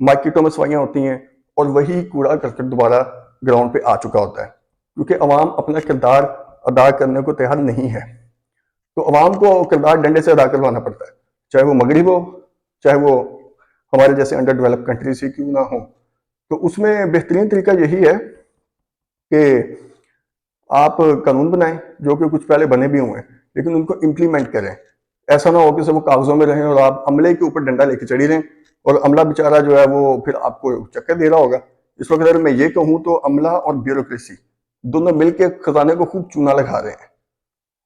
مارکیٹوں میں صفائیاں ہوتی ہیں اور وہی کوڑا کرکٹ دوبارہ گراؤنڈ پہ آ چکا ہوتا ہے، کیونکہ عوام اپنا کردار ادا کرنے کو تیار نہیں ہے۔ تو عوام کو کردار ڈنڈے سے ادا کروانا پڑتا ہے، چاہے وہ مغرب ہو، چاہے وہ ہمارے جیسے انڈر ڈیولپ کنٹریز ہی کیوں نہ ہوں۔ تو اس میں بہترین طریقہ یہی ہے کہ آپ قانون بنائیں جو کہ کچھ پہلے بنے بھی ہوئے ہیں، لیکن ان کو امپلیمنٹ کریں۔ ایسا نہ ہو کہ وہ کاغذوں میں رہیں اور آپ عملے کے اوپر ڈنڈا لے کے چڑھی رہیں اور عملہ بیچارہ جو ہے وہ پھر آپ کو چکر دے رہا ہوگا۔ اس وقت اگر میں یہ کہوں تو عملہ اور بیوروکریسی دونوں مل کے خزانے کو خوب چونا لگا رہے ہیں۔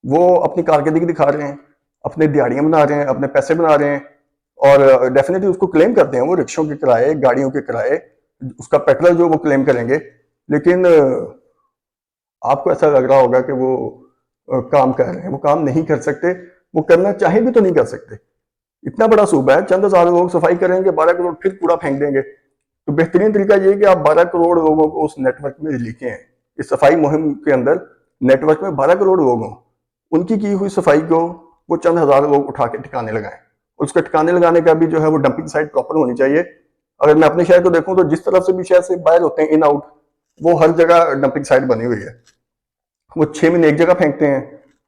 وہ اپنی کارکردگی دکھا رہے ہیں، اپنے دیہڑیاں بنا رہے ہیں، اپنے پیسے بنا رہے ہیں، اور ڈیفینیٹلی اس کو کلیم کرتے ہیں، وہ رکشوں کے کرائے، گاڑیوں کے کرائے، اس کا پیٹرول جو وہ کلیم کریں گے، لیکن آپ کو ایسا لگ رہا ہوگا کہ وہ کام کر رہے ہیں۔ وہ کام نہیں کر سکتے، وہ کرنا چاہیں بھی تو نہیں کر سکتے۔ اتنا بڑا صوبہ ہے، چند ہزار لوگ صفائی کریں گے، 12 کروڑ پھر کوڑا پھینک دیں گے۔ تو بہترین طریقہ یہ ہے کہ آپ 12 کروڑ لوگوں کو اس نیٹ ورک میں لکھیں، اس صفائی مہم کے اندر نیٹ ورک میں 12 کروڑ لوگ ہوں، ان کی ہوئی صفائی کو وہ چند ہزار لوگ اٹھا کے ٹھکانے لگائیں۔ اس کے ٹھکانے لگانے کا بھی جو ہے وہ ڈمپنگ سائٹ پراپر ہونی چاہیے۔ اگر میں اپنے شہر کو دیکھوں تو جس طرف سے بھی شہر سے باہر ہوتے ہیں ان آؤٹ، وہ ہر جگہ ڈمپنگ سائٹ بنی ہوئی ہے۔ وہ 6 مہینے ایک جگہ پھینکتے ہیں،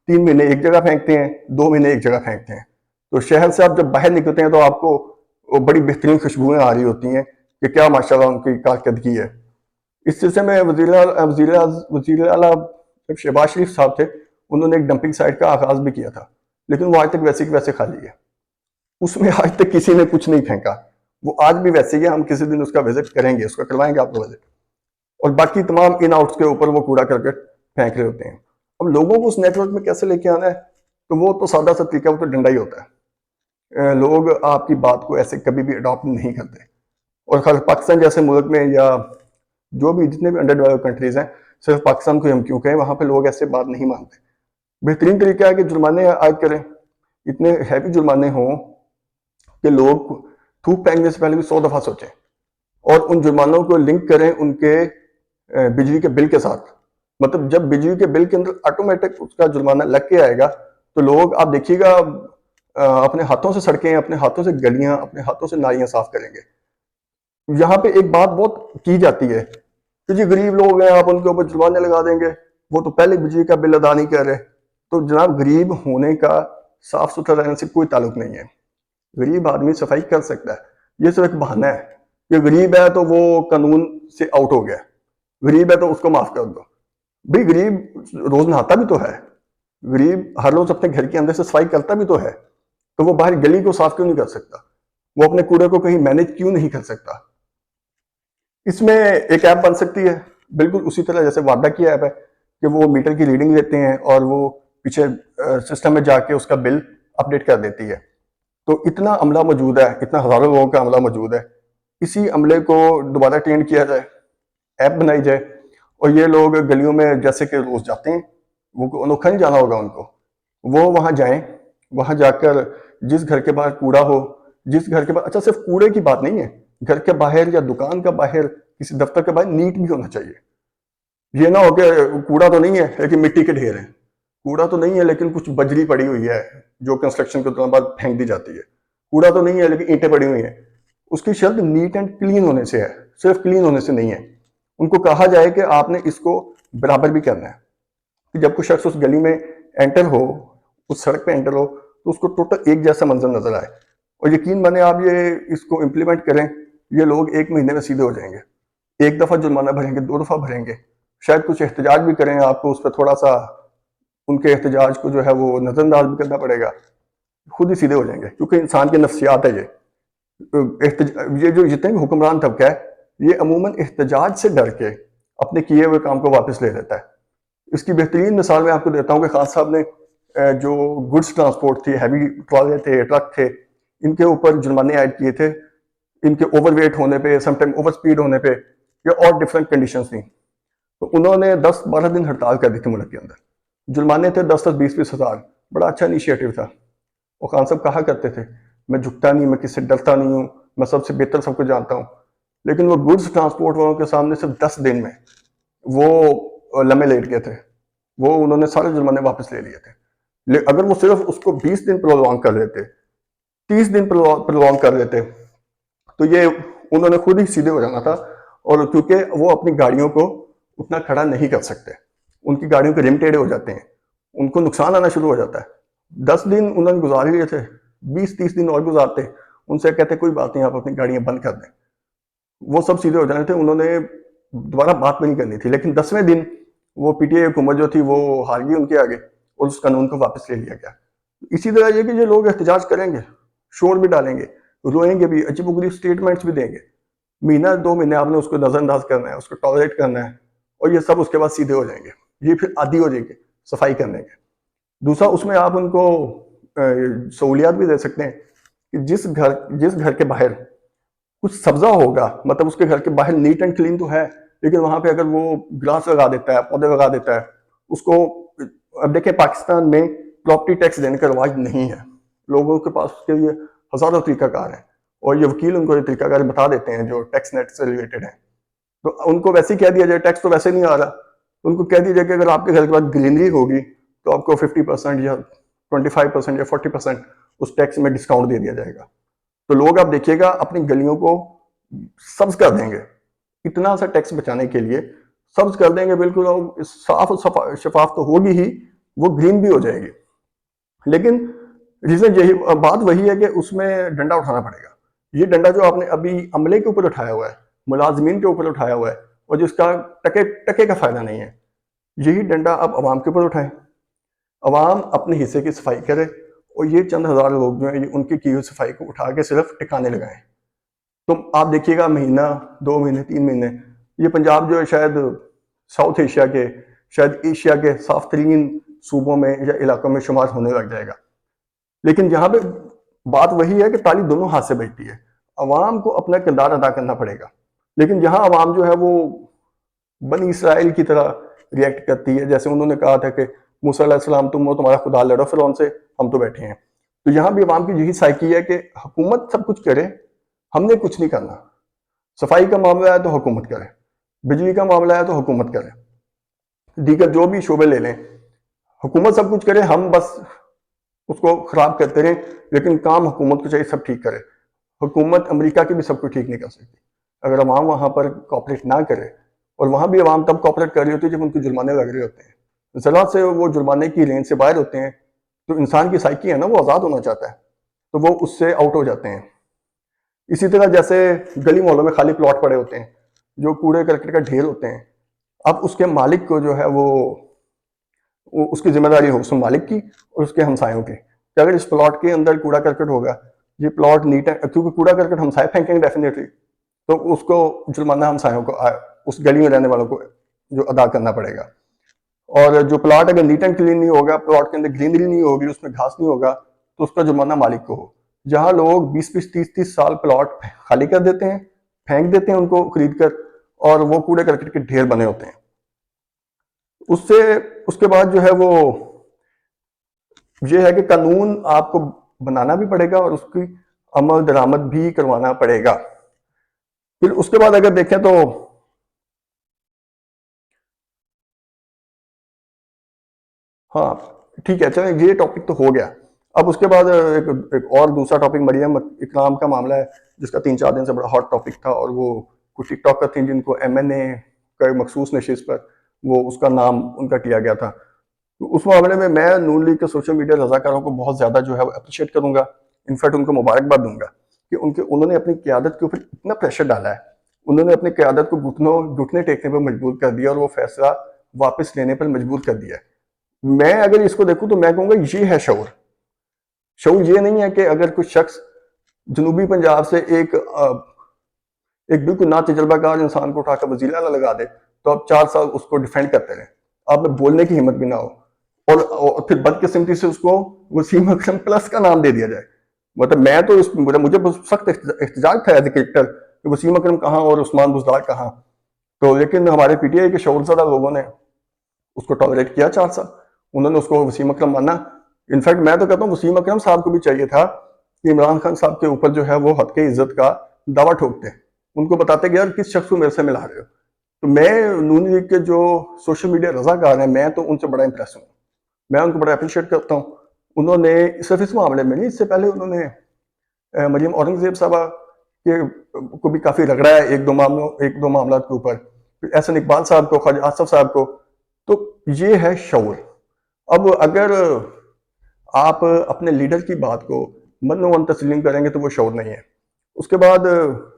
3 مہینے ایک جگہ پھینکتے ہیں، 2 مہینے ایک جگہ پھینکتے ہیں۔ تو شہر سے آپ جب باہر نکلتے ہیں تو آپ کو وہ بڑی بہترین خوشبوئیں آ رہی ہوتی ہیں کہ کیا ماشاءاللہ ان کی کارکردگی ہے۔ اس سلسلے میں وزیر اعلیٰ شہباز شریف صاحب تھے، انہوں نے ایک ڈمپنگ سائٹ کا آغاز بھی کیا تھا، لیکن وہ آج تک ویسے کی ویسے خالی ہے، اس میں آج تک کسی نے کچھ نہیں پھینکا، وہ آج بھی ویسے ہی ہے۔ ہم کسی دن اس کا وزٹ کریں گے، اس کا کروائیں گے آپ کو وزٹ، اور باقی تمام ان آؤٹس کے اوپر وہ کوڑا کرکٹ پھینک رہے ہوتے ہیں۔ اب لوگوں کو اس نیٹ ورک میں کیسے لے کے آنا ہے، تو وہ تو سادہ سا طریقہ، وہ تو ڈنڈا ہی ہوتا ہے۔ لوگ آپ کی بات کو ایسے کبھی بھی اڈاپٹ نہیں کرتے، اور خاص پاکستان جیسے ملک میں یا جو بھی جتنے بھی انڈر ڈیولپ کنٹریز ہیں، صرف پاکستان کو ہم کیوں کہیں، وہاں پہ لوگ ایسے بات نہیں مانتے۔ بہترین طریقہ ہے کہ جرمانے عائد کریں، اتنے ہیوی جرمانے ہوں کہ لوگ تھوک پھینکنے سے پہلے بھی 100 دفعہ سوچیں، اور ان جرمانوں کو لنک کریں ان کے بجلی کے بل کے ساتھ۔ مطلب جب بجلی کے بل کے اندر آٹومیٹک اس کا جرمانہ لگ کے آئے گا تو لوگ، آپ دیکھیے گا، اپنے ہاتھوں سے سڑکیں، اپنے ہاتھوں سے گلیاں، اپنے ہاتھوں سے نالیاں صاف کریں گے۔ یہاں پہ ایک بات بہت کی جاتی ہے کہ جی غریب لوگ ہیں، آپ ان کے اوپر جرمانے لگا دیں گے، وہ تو پہلے بجلی کا بل ادا نہیں کر رہے۔ تو جناب، غریب ہونے کا صاف ستھرا رہنے سے کوئی تعلق نہیں ہے۔ غریب آدمی صفائی کر سکتا ہے، یہ صرف ایک بہانہ ہے کہ غریب ہے تو وہ قانون سے آؤٹ ہو گیا، غریب ہے تو اس کو معاف کر دو۔ بھئی غریب روز نہاتا بھی تو ہے، غریب ہر روز اپنے گھر کے اندر سے صفائی کرتا بھی تو ہے، تو وہ باہر گلی کو صاف کیوں نہیں کر سکتا؟ وہ اپنے کوڑے کو کہیں مینج کیوں نہیں کر سکتا؟ اس میں ایک ایپ بن سکتی ہے، بالکل اسی طرح جیسے وادہ کی ایپ ہے کہ وہ میٹر کی ریڈنگ لیتے ہیں اور وہ پیچھے سسٹم میں جا کے اس کا بل اپڈیٹ کر دیتی ہے۔ تو اتنا عملہ موجود ہے، اتنا ہزاروں لوگوں کا عملہ موجود ہے، اسی عملے کو دوبارہ ٹرینڈ کیا جائے، ایپ بنائی جائے، اور یہ لوگ گلیوں میں جیسے کہ روز جاتے ہیں، وہ انوکھا نہیں جانا ہوگا ان کو، وہ وہاں جائیں، وہاں جا کر جس گھر کے باہر کوڑا ہو، جس گھر کے باہر، اچھا صرف کوڑے کی بات نہیں ہے، گھر کے باہر یا دکان کا باہر، کسی دفتر کے باہر نیٹ بھی ہونا چاہیے۔ یہ نہ ہو کہ کوڑا تو نہیں ہے لیکن مٹی کے ڈھیر ہیں، کوڑا تو نہیں ہے لیکن کچھ بجری پڑی ہوئی ہے جو کنسٹرکشن کے دوران بعد پھینک دی جاتی ہے، کوڑا تو نہیں ہے لیکن اینٹیں پڑی ہوئی ہیں۔ اس کی شرط نیٹ اینڈ کلین ہونے سے ہے، صرف کلین ہونے سے نہیں ہے۔ ان کو کہا جائے کہ آپ نے اس کو برابر بھی کرنا ہے، کہ جب کوئی شخص اس گلی میں انٹر ہو، اس سڑک پہ انٹر ہو، تو اس کو ٹوٹل ایک جیسا منظر نظر آئے۔ اور یقین مانیں آپ یہ اس کو امپلیمنٹ کریں، یہ لوگ 1 مہینے میں سیدھے ہو جائیں گے۔ 1 دفعہ جرمانہ بھریں گے، 2 دفعہ بھریں گے، شاید کچھ احتجاج بھی کریں، آپ کو اس پہ تھوڑا سا ان کے احتجاج کو جو ہے وہ نظر انداز بھی کرنا پڑے گا، خود ہی سیدھے ہو جائیں گے، کیونکہ انسان کی نفسیات ہے یہ جو جتنے بھی حکمران طبقہ ہے، یہ عموماً احتجاج سے ڈر کے اپنے کیے ہوئے کام کو واپس لے لیتا ہے۔ اس کی بہترین مثال میں آپ کو دیتا ہوں کہ خان صاحب نے جو گڈس ٹرانسپورٹ تھی، ہیوی ٹرالے تھے، ٹرک تھے، ان کے اوپر جرمانے عائد کیے تھے، ان کے اوور ویٹ ہونے پہ، سم ٹائم اوور سپیڈ ہونے پہ، یا اور ڈفرینٹ کنڈیشنز تھیں۔ تو انہوں نے 10-12 دن ہڑتال کر دی تھی ملک کے اندر، جرمانے تھے 10-20 ہزار، بڑا اچھا انیشیٹو تھا۔ وہ خان صاحب کہا کرتے تھے میں جھکتا نہیں، میں کسی سے ڈرتا نہیں ہوں، میں سب سے بہتر سب کو جانتا ہوں، لیکن وہ گڈس ٹرانسپورٹ والوں کے سامنے صرف 10 دن میں وہ لمحے لیٹ گئے تھے، وہ انہوں نے سارے جرمانے واپس لے لیے تھے۔ اگر وہ صرف اس کو 20 دن پرولونگ کر لیتے، 30 دن پرولونگ کر لیتے، تو یہ انہوں نے خود ہی سیدھے ہو جانا تھا، اور کیونکہ وہ اپنی گاڑیوں کو اتنا کھڑا نہیں کر سکتے، ان کی گاڑیوں کے رم ٹیڑھے ہو جاتے ہیں، ان کو نقصان آنا شروع ہو جاتا ہے۔ 10 دن انہوں نے گزار لیے تھے، 20-30 دن اور گزارتے، ان سے کہتے کوئی بات نہیں آپ اپنی گاڑیاں بند کر دیں، وہ سب سیدھے ہو جانے تھے، انہوں نے دوبارہ بات بھی نہیں کرنی تھی۔ لیکن 10ویں دن وہ پی ٹی آئی حکومت جو تھی وہ ہار گئی ان کے آگے، اور اس قانون کو واپس لے لیا گیا۔ اسی طرح یہ کہ یہ لوگ احتجاج کریں گے، شور بھی ڈالیں گے، روئیں گے بھی، عجیب و غریب اسٹیٹمنٹس بھی دیں گے، مہینہ 2 مہینے آپ نے اس کو نظر انداز کرنا ہے، اس کو ٹالریٹ کرنا ہے، اور یہ سب اس کے بعد سیدھے ہو جائیں گے، یہ پھر عادی ہو جائیں گے صفائی کرنے کے۔ دوسرا، اس میں آپ ان کو سہولیات بھی دے سکتے ہیں کہ جس گھر کے باہر کچھ سبزہ ہوگا، مطلب اس کے گھر کے باہر نیٹ اینڈ کلین تو ہے، لیکن وہاں پہ اگر وہ گراس لگا دیتا ہے، پودے لگا دیتا ہے، اس کو، اب دیکھیں پاکستان میں پراپرٹی ٹیکس دینے کا رواج نہیں ہے، لوگوں کے پاس اس کے لیے ہزاروں طریقہ کار ہیں، اور یہ وکیل ان کو یہ طریقہ کار بتا دیتے ہیں جو ٹیکس نیٹ سے ریلیٹڈ ہیں، تو ان کو ویسے ہی کہہ دیا جائے ٹیکس تو ویسے نہیں آ رہا، ان کو کہہ دیا جائے کہ اگر آپ کے گھر کے بعد گرینری ہوگی تو آپ کو 50% یا 25% یا 40% اس ٹیکس میں ڈسکاؤنٹ دے دیا جائے گا۔ تو لوگ آپ دیکھیے گا اپنی گلیوں کو سبز کر دیں گے، اتنا سا ٹیکس بچانے کے لیے سبز کر دیں گے بالکل، اور صاف اور شفاف تو ہوگی ہی، وہ گرین بھی ہو جائے گی۔ لیکن ریزن یہی، بات وہی ہے کہ اس میں ڈنڈا اٹھانا پڑے گا۔ یہ ڈنڈا جو آپ نے ابھی عملے کے اوپر اٹھایا ہوا ہے، ملازمین کے اوپر اٹھایا ہوا ہے، اور جس کا ٹکے کا فائدہ نہیں ہے، یہی ڈنڈا آپ عوام کے اوپر اٹھائیں، عوام اپنے حصے کی صفائی کرے، اور یہ چند ہزار لوگ جو ہیں یہ ان کی ہوئی صفائی کو اٹھا کے صرف ٹکانے لگائیں۔ تو آپ دیکھیے گا مہینہ، 2 مہینے، 3 مہینے، یہ پنجاب جو ہے شاید ساؤتھ ایشیا کے، شاید ایشیا کے صاف ترین صوبوں میں یا علاقوں میں شمار ہونے لگ جائے گا۔ لیکن یہاں پہ بات وہی ہے کہ تالی دونوں ہاتھ سے بجتی ہے، عوام کو اپنا کردار ادا کرنا پڑے گا، لیکن یہاں عوام جو ہے وہ بنی اسرائیل کی طرح ریئیکٹ کرتی ہے، جیسے انہوں نے کہا تھا کہ موسیٰ علیہ السلام تم اور تمہارا خدا لڑو فرعون سے، ہم تو بیٹھے ہیں۔ تو یہاں بھی عوام کی یہی سائیکی ہے کہ حکومت سب کچھ کرے، ہم نے کچھ نہیں کرنا، صفائی کا معاملہ ہے تو حکومت کرے، بجلی کا معاملہ ہے تو حکومت کرے، دیگر جو بھی شعبے لے لیں، حکومت سب کچھ کرے، ہم بس اس کو خراب کرتے رہیں، لیکن کام حکومت کو چاہیے سب ٹھیک کرے۔ حکومت امریکہ کی بھی سب کچھ ٹھیک نہیں کر سکتی اگر عوام وہاں پر کوآپریٹ نہ کرے، اور وہاں بھی عوام تب کوآپریٹ کر رہی ہوتی ہے جب ان کے جرمانے لگ رہے ہوتے ہیں، ذرا سے وہ جرمانے کی رینج سے باہر ہوتے ہیں تو انسان کی سائیکی ہے نا، وہ آزاد ہونا چاہتا ہے، تو وہ اس سے آؤٹ ہو جاتے ہیں۔ اسی طرح جیسے گلی محلوں میں خالی پلاٹ پڑے ہوتے ہیں، جو کوڑے کرکٹ کا ڈھیر ہوتے ہیں، اب اس کے مالک کو جو ہے وہ اس کی ذمہ داری ہو اس مالک کی اور اس کے ہمسایوں کی، کہ اگر اس پلاٹ کے اندر کوڑا کرکٹ ہوگا، یہ پلاٹ نیٹ ہے، کیونکہ کوڑا کرکٹ ہمسائے پھینکیں گے ڈیفینیٹلی، تو اس کو جرمانہ ہمسایوں کو، اس گلی میں رہنے والوں کو جو ادا کرنا پڑے گا۔ اور جو پلاٹ اگر نیٹ اینڈ کلین نہیں ہوگا، پلاٹ کے اندر گرینری نہیں ہوگی، اس میں گھاس نہیں ہوگا، تو اس کا جرمانہ مالک کو ہو۔ جہاں لوگ 20-20 30-30 سال پلاٹ خالی کر دیتے ہیں، پھینک دیتے ہیں ان کو خرید کر، اور وہ کوڑے کرکٹ کے ڈھیر بنے ہوتے ہیں، اس کے بعد جو ہے وہ یہ ہے کہ قانون آپ کو بنانا بھی پڑے گا اور اس کی عمل درآمد بھی کروانا پڑے گا۔ پھر اس کے بعد اگر دیکھیں تو ہاں ٹھیک ہے، چلیں یہ ٹاپک تو ہو گیا۔ اب اس کے بعد ایک اور دوسرا ٹاپک مریم اکرام کا معاملہ ہے، جس کا 3-4 دن سے بڑا ہاٹ ٹاپک تھا، اور وہ کچھ ٹک ٹاکر تھیں جن کو ایم این اے کا ایک مخصوص نشست پر وہ اس کا نام ان کا کیا گیا تھا۔ تو اس معاملے میں نون لیگ کے سوشل میڈیا رضاکاروں کو بہت زیادہ جو ہے اپریشیٹ کروں گا، انفیکٹ ان کو مبارکباد دوں گا کہ انہوں نے اپنی قیادت کے اوپر اتنا پریشر ڈالا ہے، انہوں نے اپنی قیادت کو گھٹنے ٹیکنے پر مجبور کر دیا، اور وہ فیصلہ واپس لینے پر مجبور کر دیا ہے۔ میں اگر اس کو دیکھوں تو میں کہوں گا یہ ہے شعور۔ شعور یہ نہیں ہے کہ اگر کوئی شخص جنوبی پنجاب سے ایک بالکل نا تجربہ کار انسان کو اٹھا کر وزیر اعلیٰ لگا دے تو آپ 4 سال اس کو ڈیفینڈ کرتے رہیں، آپ میں بولنے کی ہمت بھی نہ ہو، اور پھر بدقسمتی سے اس کو وسیم اکرم پلس کا نام دے دیا جائے۔ مطلب میں تو مجھے سخت احتجاج تھا ایز اے کرکٹر کہ وسیم اکرم کہاں اور عثمان بزدار کہاں، تو لیکن ہمارے پی ٹی آئی کے شعور زدہ لوگوں نے اس کو ٹالریٹ کیا 4 سال، انہوں نے اس کو وسیم اکرم مانا۔ انفیکٹ میں تو کہتا ہوں وسیم اکرم صاحب کو بھی چاہیے تھا کہ عمران خان صاحب کے اوپر جو ہے وہ حق عزت کا دعویٰ ٹھوکتے، ان کو بتاتے کہ یار کس شخص کو میرے سے ملا رہے ہو۔ تو میں نون لیگ کے جو سوشل میڈیا رضاکار ہیں، میں تو ان سے بڑا امپریس ہوں، میں ان کو بڑا اپریشیٹ کرتا ہوں۔ انہوں نے صرف اس معاملے میں نہیں، اس سے پہلے انہوں نے مریم اورنگزیب صاحبہ کہ کو بھی کافی رگڑا ہے ایک دو معاملات کے اوپر، احسن اقبال صاحب کو، خواجہ آصف صاحب کو. تو یہ ہے شعور. اب اگر آپ اپنے لیڈر کی بات کو من و من تسلیم کریں گے تو وہ شعور نہیں ہے. اس کے بعد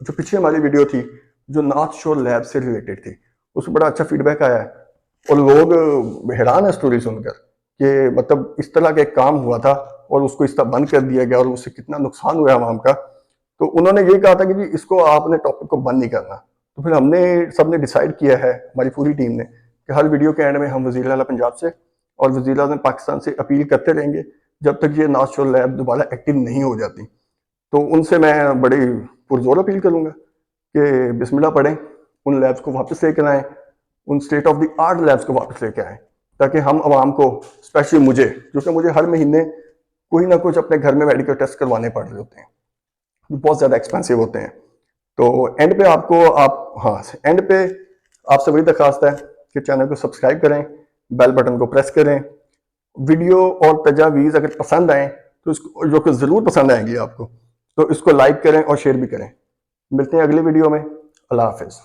جو پیچھے ہماری ویڈیو تھی جو نارتھ شور لیب سے ریلیٹڈ تھی، اس میں بڑا اچھا فیڈ بیک آیا ہے اور لوگ حیران ہیں اسٹوری سن کر کہ مطلب اس طرح کا ایک کام ہوا تھا اور اس کو اس طرح بند کر دیا گیا اور اس سے کتنا نقصان ہوا عوام کا. تو انہوں نے یہ کہا تھا کہ جی اس کو آپ نے ٹاپک کو بند نہیں کرنا. تو پھر ہم نے سب نے ڈیسائیڈ کیا ہے، ہماری پوری ٹیم نے، کہ ہر ویڈیو کے اینڈ میں ہم وزیر اعلیٰ پنجاب سے اور وزیر اعظم پاکستان سے اپیل کرتے رہیں گے جب تک یہ نارتھ شور لیب دوبارہ ایکٹیو نہیں ہو جاتی. تو ان سے میں بڑی پرزور اپیل کروں گا کہ بسم اللہ پڑھیں، ان لیبس کو واپس لے کر آئیں، in state of the art labs کو واپس لے کے آئیں، تاکہ ہم عوام کو، اسپیشلی مجھے، کیونکہ مجھے ہر مہینے کوئی نہ کچھ اپنے گھر میں میڈیکل ٹیسٹ کروانے پڑ رہے ہوتے ہیں، بہت زیادہ ایکسپینسو ہوتے ہیں. تو اینڈ پہ آپ سے وہی درخواست ہے کہ چینل کو سبسکرائب کریں، بیل بٹن کو پریس کریں. ویڈیو اور تجاویز اگر پسند آئیں تو اس کو، جو کہ ضرور پسند آئیں گی آپ کو، تو اس کو لائک کریں اور شیئر بھی کریں. ملتے ہیں اگلی ویڈیو میں. اللہ حافظ.